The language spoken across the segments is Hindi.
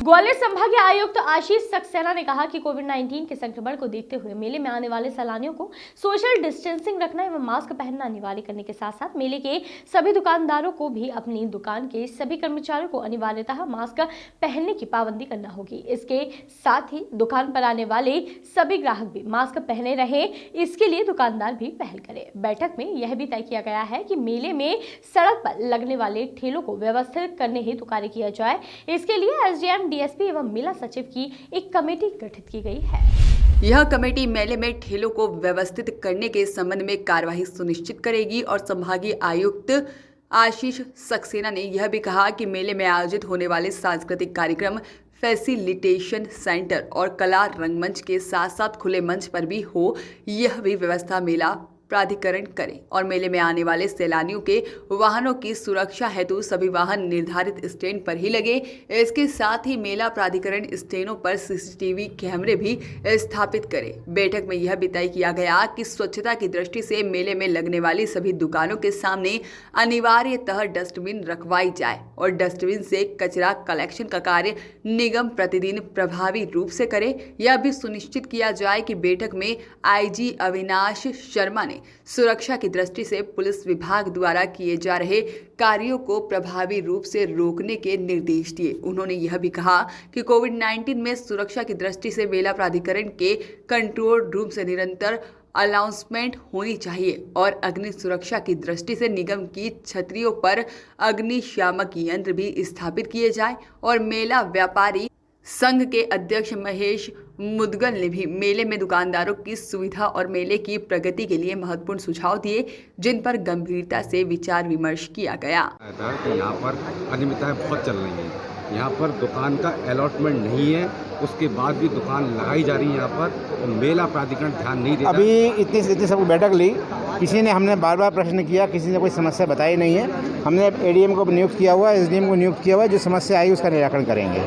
ग्वालियर संभागीय आयुक्त आशीष सक्सेना ने कहा कि कोविड-19 के संक्रमण को देखते हुए मेले में आने वाले सैलानियों को सोशल डिस्टेंसिंग रखना एवं मास्क पहनना अनिवार्य करने के साथ साथ मेले के सभी दुकानदारों को भी अपनी दुकान के सभी कर्मचारियों को अनिवार्यतः मास्क पहनने की पाबंदी करना होगी। इसके साथ ही दुकान पर आने वाले सभी ग्राहक भी मास्क पहने रहे, इसके लिए दुकानदार भी पहल करें। बैठक में यह भी तय किया गया है कि मेले में सड़क पर लगने वाले ठेलों को व्यवस्थित करने हेतु कार्य किया जाए। इसके लिए एसडीएम, डीएसपी एवं मेला सचिव की एक कमेटी गठित की गई है। यह कमेटी मेले में ठेलों को व्यवस्थित करने के संबंध में कार्यवाही सुनिश्चित करेगी और संभागीय आयुक्त आशीष सक्सेना ने यह भी कहा कि मेले में आयोजित होने वाले सांस्कृतिक कार्यक्रम फैसिलिटेशन सेंटर और कला रंगमंच के साथ साथ खुले मंच पर भी हो, यह भी व्यवस्था मेला प्राधिकरण करे और मेले में आने वाले सैलानियों के वाहनों की सुरक्षा हेतु सभी वाहन निर्धारित स्टैंड पर ही लगे। इसके साथ ही मेला प्राधिकरण स्टैंडों पर सीसीटीवी कैमरे भी स्थापित करे। बैठक में यह भी तय किया गया कि स्वच्छता की दृष्टि से मेले में लगने वाली सभी दुकानों के सामने अनिवार्यतः डस्टबिन रखवाई जाए और डस्टबिन से कचरा कलेक्शन का कार्य निगम प्रतिदिन प्रभावी रूप से करे। यह भी सुनिश्चित किया जाए कि बैठक में आईजी अविनाश शर्मा ने सुरक्षा की दृष्टि से पुलिस विभाग द्वारा किए जा रहे कार्यों को प्रभावी रूप से रोकने के निर्देश दिए। उन्होंने यह भी कहा कि कोविड-19 में सुरक्षा की दृष्टि से मेला प्राधिकरण के कंट्रोल रूम से निरंतर अनाउंसमेंट होनी चाहिए और अग्नि सुरक्षा की दृष्टि से निगम की छतरियों पर अग्निशामक यंत्र भी स्थापित किए जाए और मेला व्यापारी संघ के अध्यक्ष महेश मुदगल ने भी मेले में दुकानदारों की सुविधा और मेले की प्रगति के लिए महत्वपूर्ण सुझाव दिए, जिन पर गंभीरता से विचार विमर्श किया गया। यहाँ पर अनियमितताएं बहुत चल रही हैं, यहाँ पर दुकान का अलॉटमेंट नहीं है, उसके बाद भी दुकान लगाई जा रही है यहाँ पर और मेला प्राधिकरण ध्यान नहीं देता। अभी इतनी सब बैठक ली, हमने बार बार प्रश्न किया, किसी ने कोई समस्या बताई नहीं है। हमने एडीएम को नियुक्त किया हुआ है, एसडीएम को नियुक्त किया हुआ है, जो समस्या आई उसका निराकरण करेंगे।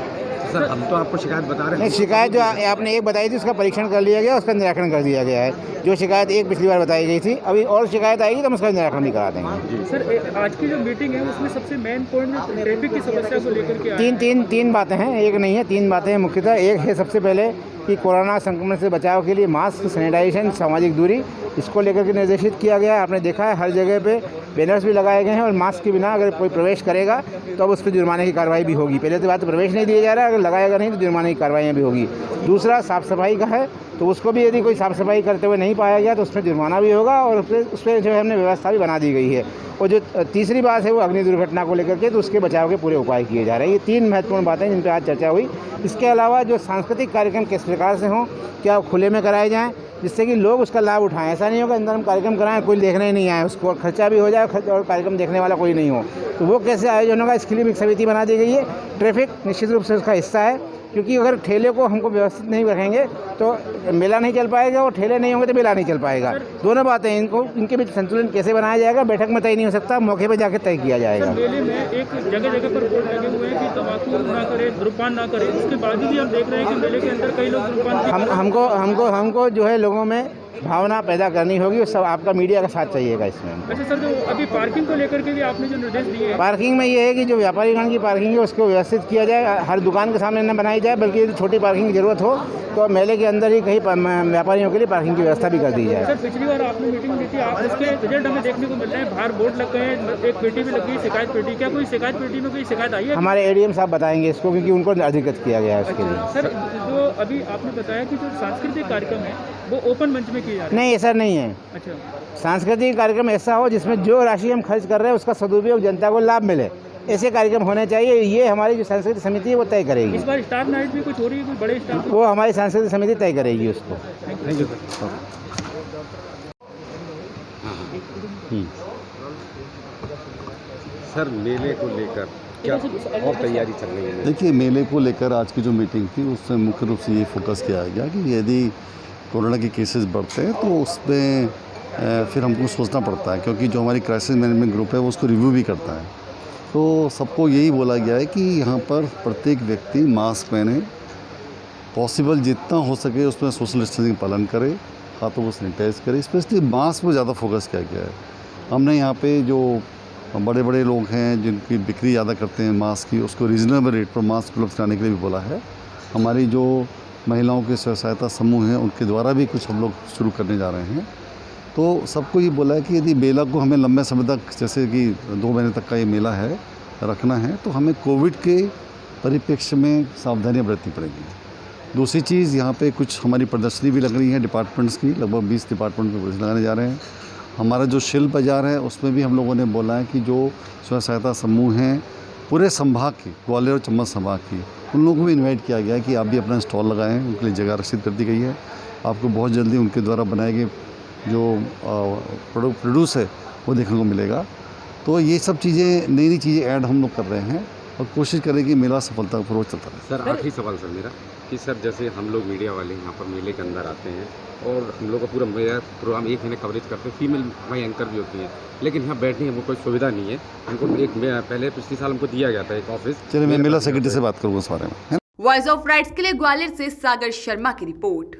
सर हम तो आपको शिकायत बता रहे हैं। नहीं, शिकायत जो आपने एक बताई थी उसका परीक्षण कर लिया गया, उसका निराकरण कर दिया गया है। जो शिकायत एक पिछली बार बताई गई थी, अभी और शिकायत आएगी तो हम उसका निराकरण भी करा देंगे। सर आज की जो मीटिंग है उसमें सबसे मेन पॉइंट ट्रैफिक की समस्या को लेकर के तीन बातें हैं, एक नहीं है, तीन बातें हैं मुख्यतः। एक है सबसे पहले कि कोरोना संक्रमण से बचाव के लिए मास्क, सैनिटाइजेशन, सामाजिक दूरी, इसको लेकर के निर्देशित किया गया है। आपने देखा है हर जगह पे बैनर्स भी लगाए गए हैं और मास्क के बिना अगर कोई प्रवेश करेगा तो अब उस पर जुर्माने की कार्रवाई भी होगी। पहले तो बात प्रवेश नहीं दिया जा रहा है, अगर लगाएगा नहीं तो जुर्माने की कार्रवाई भी होगी। दूसरा साफ़ सफाई का है, तो उसको भी यदि कोई साफ़ सफाई करते हुए नहीं पाया गया तो उसमें जुर्माना भी होगा और उस पर जो है हमने व्यवस्था भी बना दी गई है। और जो तीसरी बात है वो अग्नि दुर्घटना को लेकर के, तो उसके बचाव के पूरे उपाय किए जा रहे हैं। ये तीन महत्वपूर्ण बातें जिन पर आज चर्चा हुई। इसके अलावा जो सांस्कृतिक कार्यक्रम किस प्रकार से हों, क्या खुले में कराए जाएँ जिससे कि लोग उसका लाभ उठाएं। ऐसा नहीं होगा अंदर हम कार्यक्रम कराएं, कोई देखने ही नहीं आए, उसको खर्चा भी हो जाए और कार्यक्रम देखने वाला कोई नहीं हो, तो वो कैसे आयोजन होगा, इसके लिए भी एक समिति बना दी गई है। ट्रैफिक निश्चित रूप से उसका हिस्सा है, क्योंकि अगर ठेले को हमको व्यवस्थित नहीं रखेंगे तो मेला नहीं चल पाएगा और ठेले नहीं होंगे तो मेला नहीं चल पाएगा। दोनों बातें, इनके बीच संतुलन कैसे बनाया जाएगा बैठक में तय नहीं हो सकता, मौके पर जाकर तय किया जाएगा। मेले में एक जगह जगह पर बोर्ड लगे हुए हैं कि तंबाकू ना करें, धूम्रपान ना करें, उसके बावजूद भी हम देख रहे हैं कि मेले के अंदर कई लोग धूम्रपान हमको जो है लोगों में भावना पैदा करनी होगी, और सब आपका मीडिया का साथ चाहिएगा इसमें। अच्छा सर, जो अभी पार्किंग को लेकर के भी आपने जो निर्देश दिए हैं, पार्किंग में ये है कि जो व्यापारीगण की पार्किंग है उसको व्यवस्थित किया जाए, हर दुकान के सामने न बनाई जाए, बल्कि यदि छोटी पार्किंग की जरूरत हो तो मेले के अंदर ही कहीं व्यापारियों के लिए पार्किंग की व्यवस्था भी कर दी जाए। सर पिछली बार आपने मीटिंग ली थी, उसके रिजल्ट हमें देखने को मिल रहे हैं, बाहर बोर्ड लग गए हैं, एक पेटी भी लग गई शिकायत पेटी। क्या कोई शिकायत पेटी में कोई शिकायत आई है? हमारे एडीएम साहब बताएंगे इसको, क्योंकि उनको अधिकृत किया गया है उसके लिए। सर जो अभी आपने बताया कि जो सांस्कृतिक कार्यक्रम है वो ओपन मंच में किए जा रहे हैं? नहीं, ऐसा नहीं है। अच्छा, सांस्कृतिक कार्यक्रम ऐसा हो जिसमें जो राशि हम खर्च कर रहे हैं उसका सदुपयोग जनता को लाभ मिले, ऐसे कार्यक्रम होने चाहिए। ये हमारी जो सांस्कृतिक समिति है वो तय करेगी। इस बार स्टार नाइट भी कुछ हो रही है, कोई बड़े स्टार? वो हमारी सांस्कृतिक समिति तय करेगी उसको। Thank you sir. मेले को लेकर क्या और तैयारी चल रही है? देखिए, मेले को लेकर आज की जो मीटिंग थी उसमें मुख्य रूप से ये फोकस किया गया कि यदि कोरोना के केसेस बढ़ते हैं तो उसमें फिर हमको सोचना पड़ता है, क्योंकि जो हमारी क्राइसिस मैनेजमेंट ग्रुप है वो उसको रिव्यू भी करता है। तो सबको यही बोला गया है कि यहाँ पर प्रत्येक व्यक्ति मास्क पहने, पॉसिबल जितना हो सके उसमें सोशल डिस्टेंसिंग पालन करे, हाथों को सैनिटाइज करे। स्पेशली मास्क पर ज़्यादा फोकस किया गया है। हमने यहाँ पे जो बड़े बड़े लोग हैं जिनकी बिक्री ज़्यादा करते हैं मास्क की, उसको रीज़नेबल रेट पर मास्क उपलब्ध कराने के लिए भी बोला है। हमारी जो महिलाओं के स्व सहायता समूह हैं उनके द्वारा भी कुछ हम लोग शुरू करने जा रहे हैं। तो सबको ये बोला है कि यदि मेला को हमें लंबे समय तक, जैसे कि 2 महीने तक का ये मेला है, रखना है तो हमें कोविड के परिप्रेक्ष्य में सावधानियाँ बरतनी पड़ेगी। दूसरी चीज़, यहाँ पे कुछ हमारी प्रदर्शनी भी लग रही है डिपार्टमेंट्स की, लगभग 20 डिपार्टमेंट में प्रदर्शनी लगाने जा रहे हैं। हमारा जो शिल्प बाज़ार है उसमें भी हम लोगों ने बोला है कि जो स्व सहायता समूह हैं पूरे संभाग की, ग्वालियर और चम्बल संभाग की, उन लोगों को भी इनवाइट किया गया है कि आप भी अपना स्टॉल लगाएं। उनके लिए जगह आरक्षित कर दी गई है। आपको बहुत जल्दी उनके द्वारा बनाए गए जो प्रोड्यूस है वो देखने को मिलेगा। तो ये सब चीज़ें, नई नई चीज़ें ऐड हम लोग कर रहे हैं और कोशिश करें कि मेला सफलतापूर्वक चलता रहे। सर आखिरी सवाल सर मेरा कि सर जैसे हम लोग मीडिया वाले यहाँ पर मेले के अंदर आते हैं और हम लोग का पूरा मेरा प्रोग्राम एक महीने कवरेज करते हैं, फीमेल वही एंकर भी होती हैं, लेकिन यहाँ बैठने की हमको कोई सुविधा नहीं है। हमको पहले पिछले साल हमको दिया गया था एक ऑफिस। चलिए मैं मेला सेक्रेटरी से बात करूँगा इस बारे में। वॉइस ऑफ राइट्स के लिए ग्वालियर से सागर शर्मा की रिपोर्ट।